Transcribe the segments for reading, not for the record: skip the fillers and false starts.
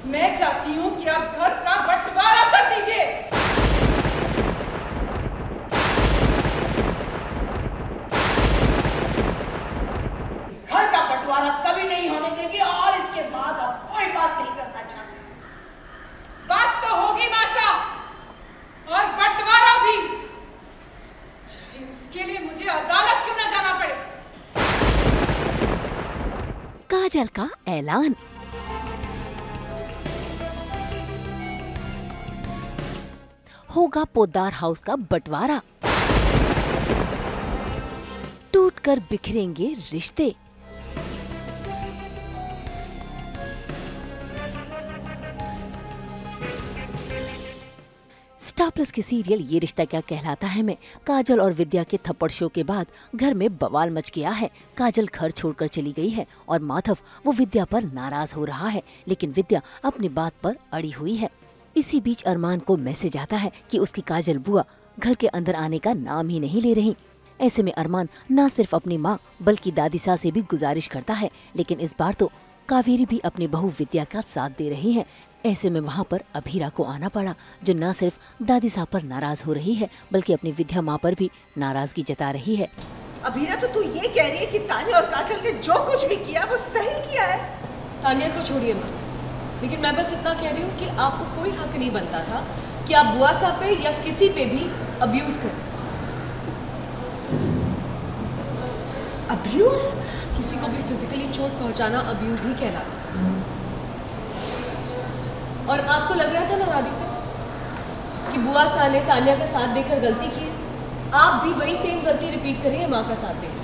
मैं चाहती हूँ कि आप घर का बंटवारा कर दीजिए। घर का बंटवारा कभी नहीं होने देंगे और इसके बाद आप कोई बात नहीं करना चाहते। बात तो होगी मासा, और बंटवारा भी, चाहे उसके लिए मुझे अदालत क्यों न जाना पड़े। काजल का ऐलान। होगा पोद्दार हाउस का बंटवारा, टूटकर बिखरेंगे रिश्ते। स्टार प्लस के सीरियल ये रिश्ता क्या कहलाता है में काजल और विद्या के थप्पड़ शो के बाद घर में बवाल मच गया है। काजल घर छोड़कर चली गई है और माधव वो विद्या पर नाराज हो रहा है, लेकिन विद्या अपनी बात पर अड़ी हुई है। इसी बीच अरमान को मैसेज आता है कि उसकी काजल बुआ घर के अंदर आने का नाम ही नहीं ले रही। ऐसे में अरमान न सिर्फ अपनी माँ बल्कि दादी सा से भी गुजारिश करता है, लेकिन इस बार तो कावेरी भी अपनी बहू विद्या का साथ दे रही है। ऐसे में वहाँ पर अभीरा को आना पड़ा, जो न सिर्फ दादी साहब पर नाराज हो रही है बल्कि अपनी विद्या माँ पर भी नाराजगी जता रही है। अभीरा तो तू ये कह रही है कि तान्या और काजल ने जो कुछ भी किया वो सही किया है। तान्या को छोड़िए माँ, लेकिन मैं बस इतना कह रही हूँ कि आपको कोई हक नहीं बनता था कि आप बुआ साहब पे या किसी पे भी अब्यूज करें। अब्यूज? किसी को भी फिजिकली चोट पहुंचाना अब्यूज ही कहलाता। और आपको लग रहा था ना दादी से कि बुआ साहब ने तान्या का साथ देकर गलती की है, आप भी वही सेम गलती रिपीट करिए माँ का साथ देकर।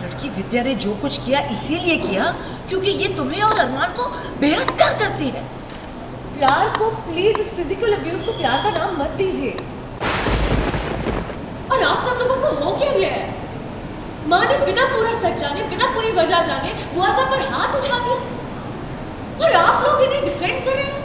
लड़की विद्या ने जो कुछ किया इसीलिए किया क्योंकि ये तुम्हें और अरमान को बेहद प्यार करती है। प्यार को प्लीज इस फिजिकल अब्यूज को प्यार का नाम मत दीजिए। और आप सब लोगों को हो क्या गया है? माँ ने बिना पूरा सच जाने, बिना पूरी वजह जाने बुआ साहब पर हाथ उठा दिया और आप लोग इन्हें डिफेंड कर रहे हैं।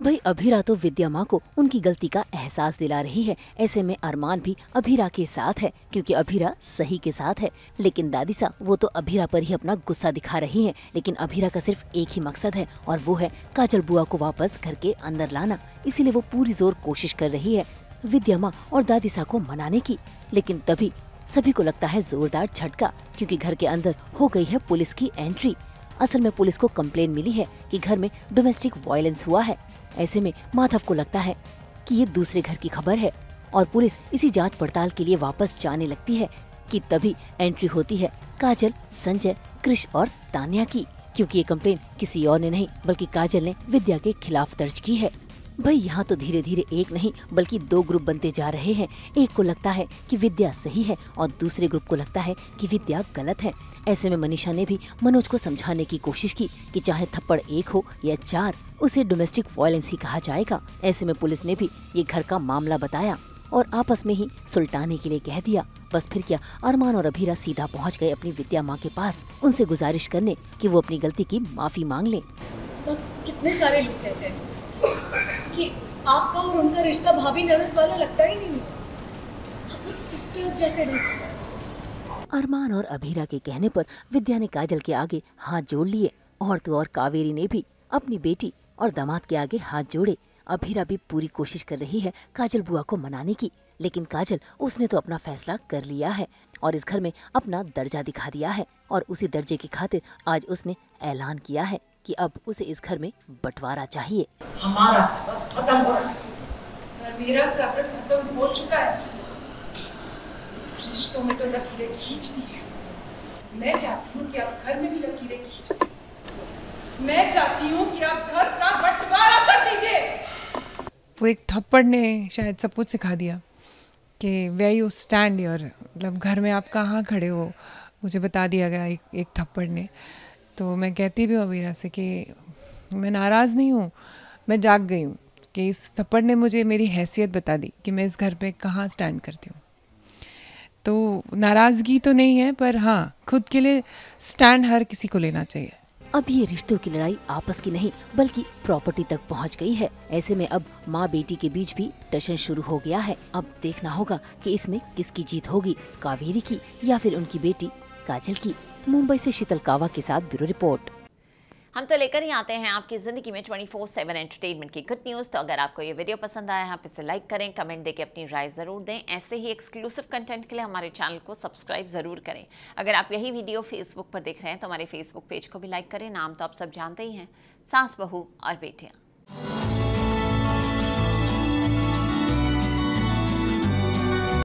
भाई अभीरा तो विद्या माँ को उनकी गलती का एहसास दिला रही है। ऐसे में अरमान भी अभीरा के साथ है क्योंकि अभीरा सही के साथ है, लेकिन दादी सा वो तो अभीरा पर ही अपना गुस्सा दिखा रही है। लेकिन अभीरा का सिर्फ एक ही मकसद है और वो है काजल बुआ को वापस घर के अंदर लाना। इसीलिए वो पूरी जोर कोशिश कर रही है विद्या माँ और दादी सा को मनाने की। लेकिन तभी सभी को लगता है जोरदार झटका, क्योंकि घर के अंदर हो गई है पुलिस की एंट्री। असल में पुलिस को कंप्लेन मिली है कि घर में डोमेस्टिक वायलेंस हुआ है। ऐसे में माधव को लगता है कि ये दूसरे घर की खबर है और पुलिस इसी जांच पड़ताल के लिए वापस जाने लगती है कि तभी एंट्री होती है काजल, संजय, कृष और तान्या की, क्योंकि ये कंप्लेन किसी और ने नहीं बल्कि काजल ने विद्या के खिलाफ दर्ज की है। भाई यहाँ तो धीरे धीरे एक नहीं बल्कि दो ग्रुप बनते जा रहे हैं। एक को लगता है कि विद्या सही है और दूसरे ग्रुप को लगता है कि विद्या गलत है। ऐसे में मनीषा ने भी मनोज को समझाने की कोशिश की कि चाहे थप्पड़ एक हो या चार, उसे डोमेस्टिक वायलेंस ही कहा जाएगा। ऐसे में पुलिस ने भी ये घर का मामला बताया और आपस में ही सुलटाने के लिए कह दिया। बस फिर क्या, अरमान और अभीरा सीधा पहुँच गए अपनी विद्या माँ के पास उनसे गुजारिश करने कि वो अपनी गलती की माफी मांग ले। कितने सारे लोग कहते हैं कि आपका और उनका रिश्ता भाभी ननद वाला लगता ही नहीं, आप लोग सिस्टर्स जैसे रहते। अरमान और अभीरा के कहने पर विद्या ने काजल के आगे हाथ जोड़ लिए और तो और कावेरी ने भी अपनी बेटी और दामाद के आगे हाथ जोड़े। अभीरा भी पूरी कोशिश कर रही है काजल बुआ को मनाने की, लेकिन काजल उसने तो अपना फैसला कर लिया है और इस घर में अपना दर्जा दिखा दिया है और उसी दर्जे की खातिर आज उसने ऐलान किया है कि अब उसे इस घर में बंटवारा चाहिए। हमारा सब्र खत्म हो रहा है। और मेरा सब्र खत्म हो चुका है। रिश्तों में तो लकीरें खींचती है, मैं चाहती हूँ कि आप घर में भी लकीरें खींच दें। मैं चाहती हूँ कि आप घर का बंटवारा कर दीजिए। वो एक थप्पड़ ने शायद सब कुछ सिखा दिया कि वेयर यू स्टैंड योर, मतलब घर में आप कहाँ खड़े हो मुझे बता दिया गया एक थप्पड़ ने। तो मैं कहती भी हूँ अभीरा से कि मैं नाराज़ नहीं हूँ, मैं जाग गई हूँ कि इस थप्पड़ ने मुझे मेरी हैसियत बता दी कि मैं इस घर पे कहाँ स्टैंड करती हूँ। तो नाराज़गी तो नहीं है, पर हाँ खुद के लिए स्टैंड हर किसी को लेना चाहिए। अब ये रिश्तों की लड़ाई आपस की नहीं बल्कि प्रॉपर्टी तक पहुंच गई है। ऐसे में अब माँ बेटी के बीच भी टशन शुरू हो गया है। अब देखना होगा कि इसमें किसकी जीत होगी, कावेरी की या फिर उनकी बेटी काजल की। मुंबई से शीतल कावा के साथ ब्यूरो रिपोर्ट। हम तो लेकर ही आते हैं आपकी ज़िंदगी में 24/7 एंटरटेनमेंट की गुड न्यूज़। तो अगर आपको ये वीडियो पसंद आया है आप इसे लाइक करें, कमेंट देके अपनी राय ज़रूर दें। ऐसे ही एक्सक्लूसिव कंटेंट के लिए हमारे चैनल को सब्सक्राइब ज़रूर करें। अगर आप यही वीडियो फेसबुक पर देख रहे हैं तो हमारे फेसबुक पेज को भी लाइक करें। नाम तो आप सब जानते ही हैं, सास बहू और बेटियाँ।